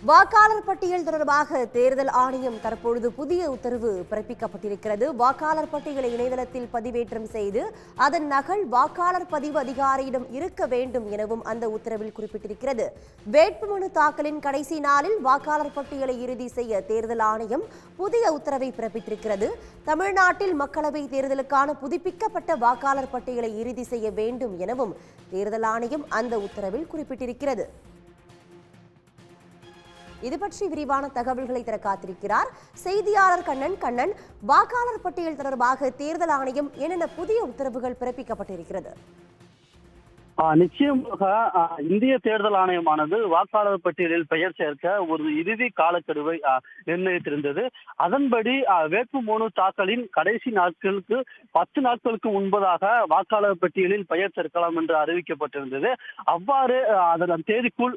வாக்காளர் பட்டியல் தொடர்பாக தேர்தல் ஆணையம் தற்பொழுது புதிய உத்தரவு பிறப்பிக்கப்பட்டிருக்கிறது. வாக்காளர் பட்டியலை இணையதளத்தில் பதிவேற்றம் செய்து அதன் நகல் வாக்காளர் பதிவு அதிகாரியிடம் இருக்க வேண்டும் எனவும் அந்த உத்தரவில் குறிப்பிட்டிருக்கிறது. வேட்புமனு தாக்கலின் கடைசி நாளில் வாக்காளர் பட்டியலை இறுதி செய்ய தேர்தல் ஆணையம் புதிய உத்தரவை பிறப்பித்திருக்கிறது. தமிழ்நாட்டில் மக்களவை தேர்தலுக்கான புதுப்பிக்கப்பட்ட வாக்காளர் பட்டியலை இறுதி செய்ய வேண்டும் எனவும் தேர்தல் ஆணையம் அந்த உத்தரவில் குறிப்பிட்டிருக்கிறது. இது பற்றி விரிவான தகவல்களை தர காத்திருக்கிறார் செய்தியாளர் கண்ணன். வாக்காளர் பட்டியல் தொடர்பாக தேர்தல் ஆணையம் என்னென்ன புதிய உத்தரவுகள் பிறப்பிக்கப்பட்டிருக்கிறது? நிச்சயமாக இந்திய தேர்தல் ஆணையமானது வாக்காளர் பட்டியலில் பெயர் சேர்க்க ஒரு இறுதி காலக்கெடுவை நிர்ணயித்திருந்தது. அதன்படி வேட்புமனு தாக்கலின் கடைசி நாட்களுக்கு 10 நாட்களுக்கு முன்பதாக வாக்காளர் பட்டியலில் பெயர் சேர்க்கலாம் என்று அறிவிக்கப்பட்டிருந்தது. அவ்வாறு அதன் தேதிக்குள்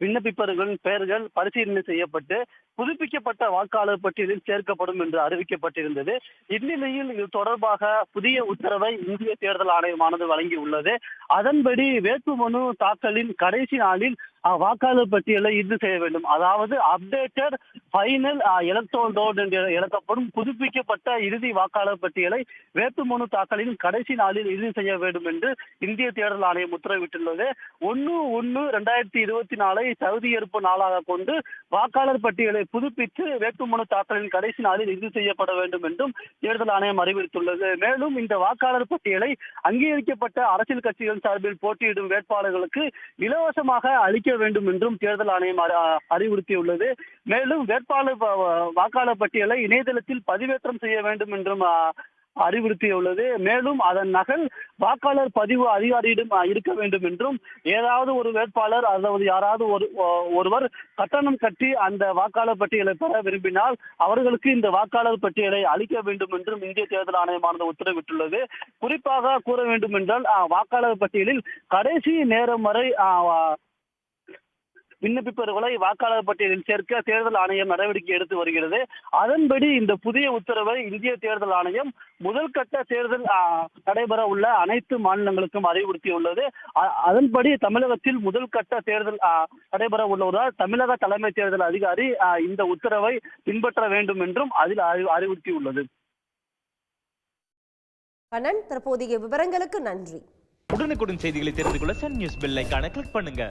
விண்ணப்பிப்பவர்களின் பெயர்கள் பரிசீலனை செய்யப்பட்டு புதுப்பிக்கப்பட்ட வாக்காளர் பட்டியலில் சேர்க்கப்படும் என்று அறிவிக்கப்பட்டிருந்தது. இந்நிலையில் இது தொடர்பாக புதிய உத்தரவை இந்திய தேர்தல் ஆணையமானது வழங்கியுள்ளது. அதன்படி வேட்புமனு தாக்கலின் கடைசி நாளில் வாக்காளர் பட்டியலை இறுதி செய்ய வேண்டும். அதாவது அப்டேட்டட் ஃபைனல் எலக்டோரல் ரோல் என்று எழுதப்படும் புதுப்பிக்கப்பட்ட இறுதி வாக்காளர் பட்டியலை வேட்புமனு தாக்கலின் கடைசி நாளில் இறுதி செய்ய வேண்டும் என்று இந்திய தேர்தல் ஆணையம் உத்தரவிட்டுள்ளது. 1/1/2024 தகுதியேற்பு நாளாக கொண்டு வாக்காளர் பட்டியலை புதுப்பித்து வேட்புமனு தாக்கலின் கடைசி நாளில் இறுதி செய்யப்பட வேண்டும் என்றும் தேர்தல் ஆணையம் அறிவித்துள்ளது. மேலும் இந்த வாக்காளர் பட்டியலை அங்கீகரிக்கப்பட்ட அரசியல் கட்சிகள் சார்பில் போட்டியிடும் வேட்பாளர்களுக்கு இலவசமாக அளிக்க வேண்டும் என்றும் தேர்தல் ஆணையம் அறிவுறுத்தியுள்ளது. மேலும் வேட்பாளர் வாக்காளர் பட்டியலை இணையதளத்தில் பதிவேற்றம் செய்ய வேண்டும் என்றும் அறிவுறுத்தியுள்ளது. மேலும் அதன் நகல் வாக்காளர் பதிவு அதிகாரியிடம் இருக்க வேண்டும் என்றும், ஏதாவது ஒரு வேட்பாளர் அதாவது யாராவது ஒருவர் கட்டணம் கட்டி அந்த வாக்காளர் பட்டியலை பெற விரும்பினால் அவர்களுக்கு இந்த வாக்காளர் பட்டியலை அளிக்க வேண்டும் என்றும் இந்திய தேர்தல் ஆணையமானது உத்தரவிட்டுள்ளது. குறிப்பாக கூற வேண்டும் என்றால் வாக்காளர் பட்டியலில் கடைசி நேரம் வரை விண்ணப்பிப்பவர்களை வாக்காளர் பட்டியலில் சேர்க்க தேர்தல் ஆணையம் நடவடிக்கை எடுத்து வருகிறது. அதன்படி இந்த புதிய உத்தரவை இந்திய தேர்தல் ஆணையம் முதல் கட்ட தேர்தல் நடைபெற உள்ள அனைத்து மாநிலங்களுக்கும் அறிவுறுத்தியுள்ளது. அதன்படி தமிழகத்தில் முதல் கட்ட தேர்தல் நடைபெற உள்ளவரால் தமிழக தலைமை தேர்தல் அதிகாரி இந்த உத்தரவை பின்பற்ற வேண்டும் என்றும் அதில் அறிவுறுத்தியுள்ளது. கண்ணன், தற்போதைய விவரங்களுக்கு நன்றி. உடனுக்குடன் செய்திகளை தெரிந்து கொள்ள சன் நியூஸ் பெல் ஐகானை கிளிக் பண்ணுங்க.